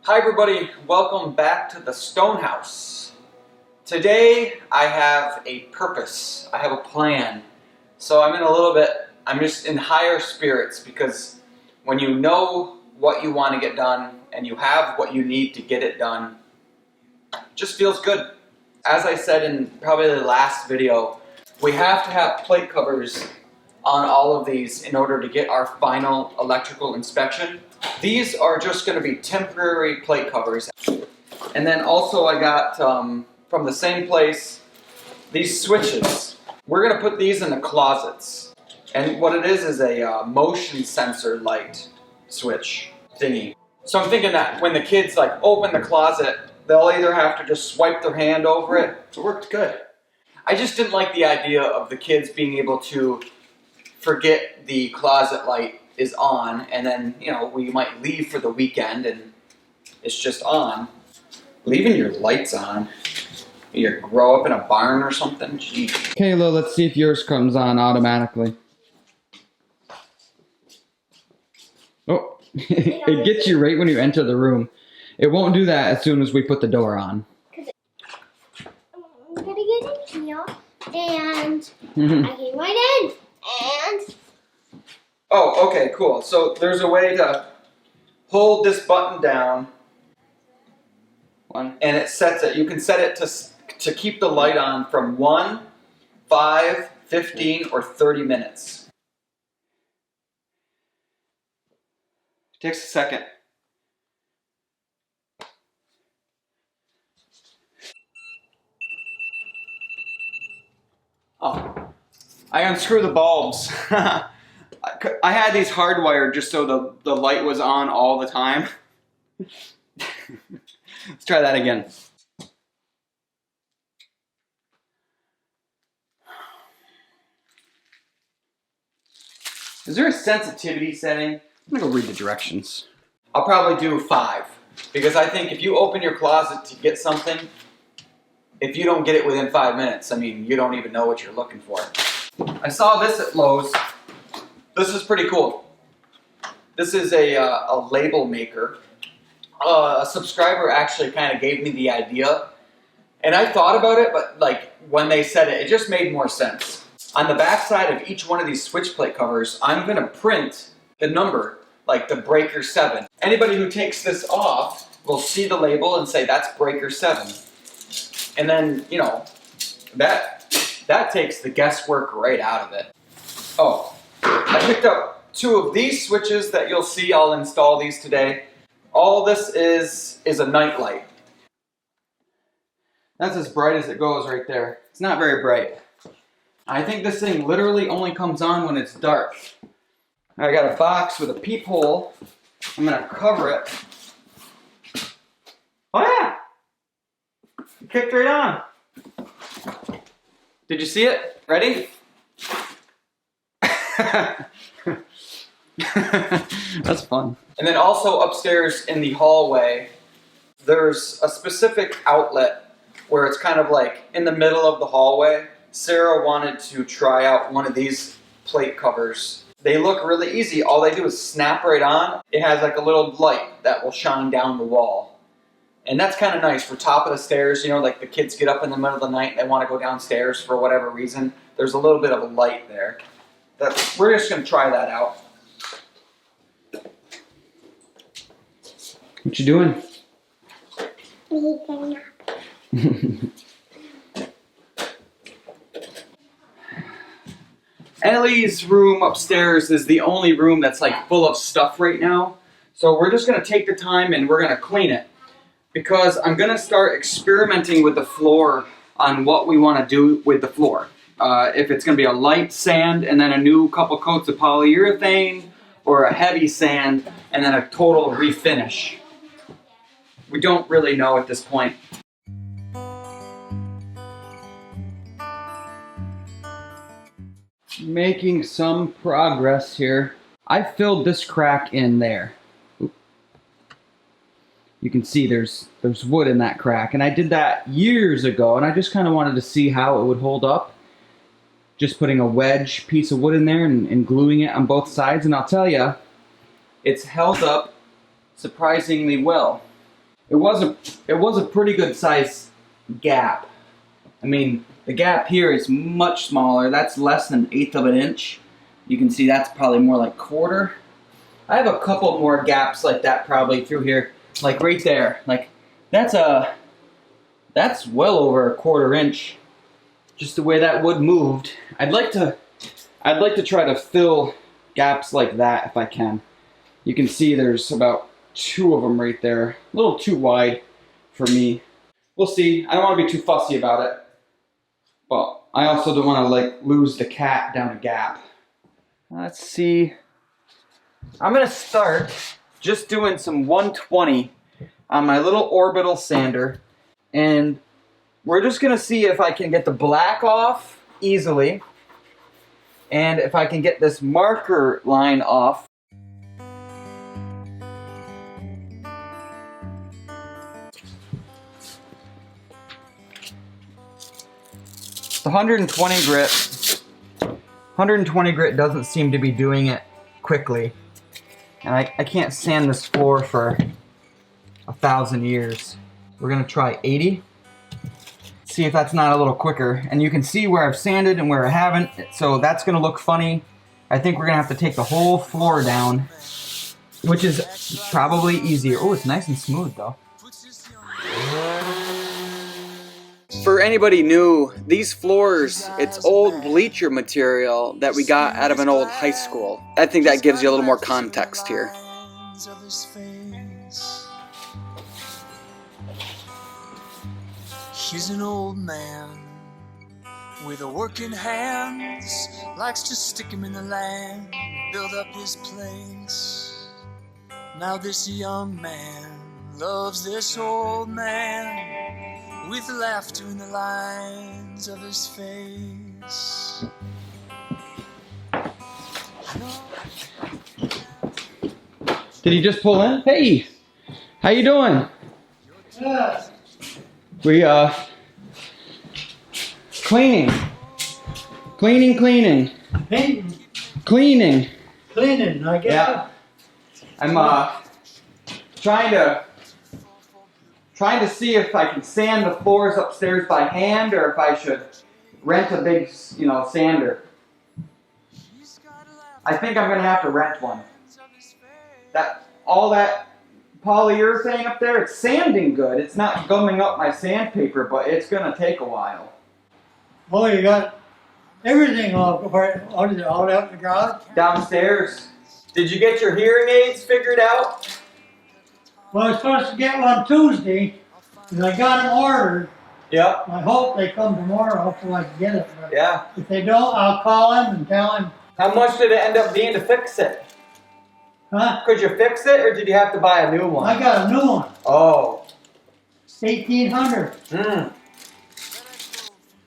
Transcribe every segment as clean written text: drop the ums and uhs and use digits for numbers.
Hi everybody, welcome back to the Stone House. Today I have a purpose, I have a plan. So I'm just in higher spirits because when you know what you want to get done and you have what you need to get it done, it just feels good. As I said in probably the last video, we have to have plate covers on all of these in order to get our final electrical inspection. These are just going to be temporary plate covers. And then also I got, from the same place, these switches. We're going to put these in the closets. And what it is a motion sensor light switch thingy. So I'm thinking that when the kids open the closet, they'll either have to just swipe their hand over it. It worked good. I just didn't like the idea of the kids being able to forget the closet light is on, and then, you know, we might leave for the weekend and it's just on. Leaving your lights on. You grow up in a barn or something? Jeez. Kayla, let's see if yours comes on automatically. Oh, it gets you right when you enter the room. It won't do that as soon as we put the door on. I'm gonna get in here, and I came right in, and... Oh, okay, cool. So there's a way to hold this button down, and it sets it. You can set it to keep the light on from 1, 5, 15, or 30 minutes. It takes a second. Oh, I unscrew the bulbs. I had these hardwired just so the light was on all the time. Let's try that again. Is there a sensitivity setting? I'm gonna go read the directions. I'll probably do 5, because I think if you open your closet to get something, if you don't get it within 5 minutes, I mean, you don't even know what you're looking for. I saw this at Lowe's. This is pretty cool. This is a label maker. A subscriber actually kind of gave me the idea, and I thought about it, but when they said it, it just made more sense. On the back side of each one of these switch plate covers, I'm going to print the number, like the breaker 7. Anybody who takes this off will see the label and say that's breaker 7. And then, you know, that takes the guesswork right out of it. Oh. I picked up 2 of these switches that you'll see. I'll install these today. All this is a night light. That's as bright as it goes right there. It's not very bright. I think this thing literally only comes on when it's dark. I got a box with a peephole. I'm gonna cover it. Oh yeah! It kicked right on. Did you see it? Ready? That's fun. And then also upstairs in the hallway, there's a specific outlet where it's kind of like in the middle of the hallway. Sarah wanted to try out one of these plate covers. They look really easy. All they do is snap right on. It has like a little light that will shine down the wall. And that's kind of nice for top of the stairs. You know, like the kids get up in the middle of the night and they want to go downstairs for whatever reason. There's a little bit of a light there. We're just going to try that out. What you doing? Waking up. Ellie's room upstairs is the only room that's full of stuff right now. So we're just going to take the time and we're going to clean it. Because I'm going to start experimenting with the floor on what we want to do with the floor. If it's going to be a light sand and then a new couple coats of polyurethane, or a heavy sand and then a total refinish. We don't really know at this point. Making some progress here. I filled this crack in there. Oop. You can see there's wood in that crack, and I did that years ago, and I just kind of wanted to see how it would hold up. Just putting a wedge piece of wood in there and gluing it on both sides, and I'll tell you, it's held up surprisingly well. it was a pretty good size gap. I mean, the gap here is much smaller. That's less than 1/8 of an inch. You can see that's probably more like 1/4. I have a couple more gaps like that probably through here, like right there. Like that's well over 1/4 inch. Just the way that wood moved. I'd like to try to fill gaps like that if I can. You can see there's about 2 of them right there. A little too wide for me. We'll see. I don't want to be too fussy about it. But I also don't want to like lose the cat down a gap. Let's see. I'm going to start just doing some 120 on my little orbital sander. And we're just going to see if I can get the black off easily. And if I can get this marker line off. The 120 grit. 120 grit doesn't seem to be doing it quickly. And I can't sand this floor for 1,000 years. We're gonna try 80. See if that's not a little quicker. And you can see where I've sanded and where I haven't. So that's gonna look funny. I think we're gonna have to take the whole floor down, which is probably easier. Oh, it's nice and smooth though. For anybody new, these floors, it's old bleacher material that we got out of an old high school. I think that gives you a little more context here. He's an old man with a working hands, likes to stick him in the land, build up his place. Now this young man loves this old man, with laughter in the lines of his face. Did he just pull in? Hey, how you doing? Yeah. We cleaning. Painting, Cleaning. cleaning, I guess. Yeah. I'm trying to see if I can sand the floors upstairs by hand or if I should rent a big, sander. I think I'm gonna have to rent one. All that polyurethane up there, it's sanding good. It's not gumming up my sandpaper, but it's gonna take a while. Boy, you got everything out out in the garage. Downstairs. Did you get your hearing aids figured out? Well, I was supposed to get one Tuesday, and I got them ordered. Yeah. I hope they come tomorrow so I can get it. But Yeah. if they don't, I'll call him and tell him. How much did it end up being to fix it? Huh? Could you fix it, or did you have to buy a new one? I got a new one. Oh. 1800. Mm.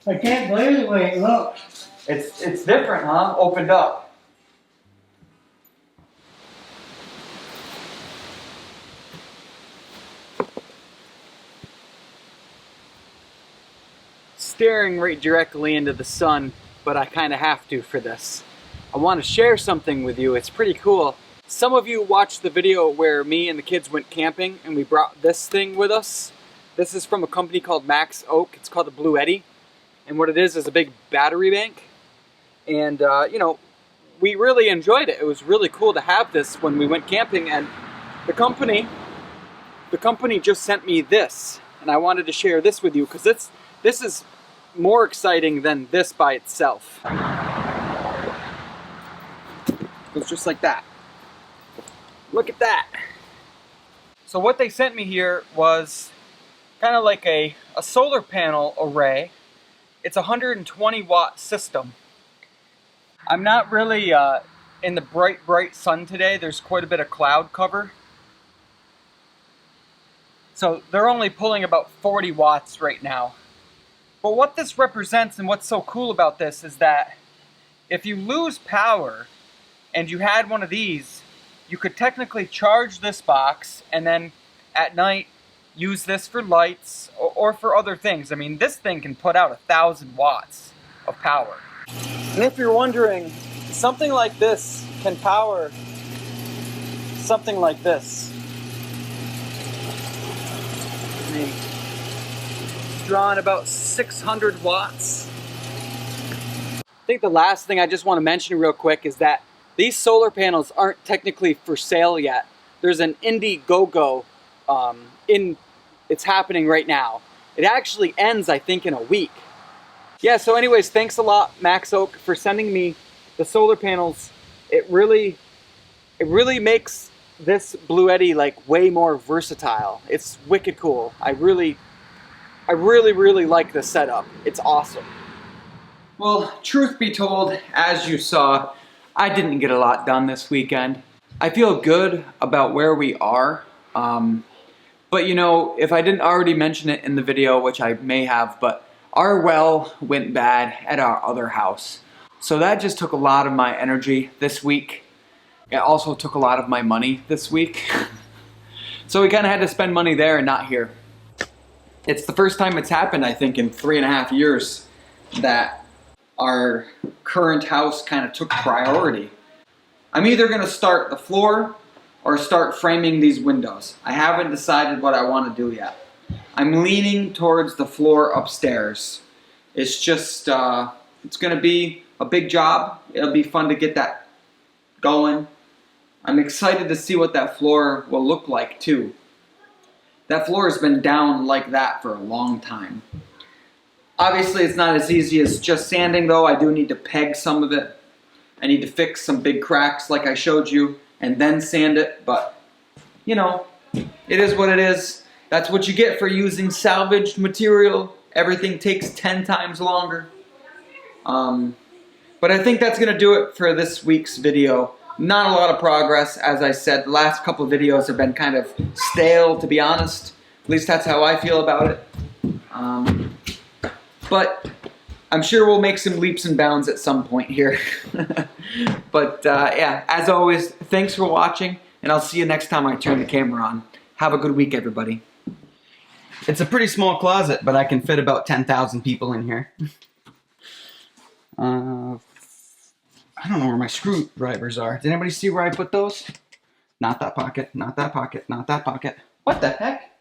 I can't believe the way it looks. It's different, huh? Opened up. Staring right directly into the sun, but I kind of have to for this. I want to share something with you. It's pretty cool. Some of you watched the video where me and the kids went camping and we brought this thing with us. This is from a company called Maxoak. It's called the Bluetti. And what it is a big battery bank. And, we really enjoyed it. It was really cool to have this when we went camping. And the company just sent me this. And I wanted to share this with you because this is more exciting than this by itself. It's just like that. Look at that. So what they sent me here was kind of like a solar panel array. It's a 120 watt system. I'm not really in the bright sun today. There's quite a bit of cloud cover. So they're only pulling about 40 watts right now. But what this represents and what's so cool about this is that if you lose power and you had one of these, you could technically charge this box and then at night use this for lights or for other things. I mean, this thing can put out 1,000 watts of power. And if you're wondering, something like this can power something like this. drawing about 600 watts. I think the last thing I just want to mention real quick is that these solar panels aren't technically for sale yet. There's an Indiegogo it's happening right now. It actually ends, I think, in a week. Yeah, so anyways, thanks a lot, Maxoak, for sending me the solar panels. It really makes this Bluetti like way more versatile. It's wicked cool. I really like the setup. It's awesome. Well, truth be told, as you saw, I didn't get a lot done this weekend. I feel good about where we are. But you know, if I didn't already mention it in the video, which I may have, but our well went bad at our other house. So that just took a lot of my energy this week. It also took a lot of my money this week. So we kind of had to spend money there and not here. It's the first time it's happened, I think, in 3.5 years that our current house kind of took priority. I'm either going to start the floor or start framing these windows. I haven't decided what I want to do yet. I'm leaning towards the floor upstairs. It's just, it's going to be a big job. It'll be fun to get that going. I'm excited to see what that floor will look like too. That floor has been down like that for a long time. Obviously it's not as easy as just sanding though. I do need to peg some of it. I need to fix some big cracks like I showed you and then sand it, but you know, it is what it is. That's what you get for using salvaged material. Everything takes 10 times longer. But I think that's gonna do it for this week's video. Not a lot of progress, as I said. The last couple of videos have been kind of stale, to be honest. At least that's how I feel about it. But I'm sure we'll make some leaps and bounds at some point here. But yeah, as always, thanks for watching, and I'll see you next time I turn the camera on. Have a good week, everybody. It's a pretty small closet, but I can fit about 10,000 people in here. I don't know where my screwdrivers are. Did anybody see where I put those? Not that pocket, not that pocket, not that pocket. What the heck?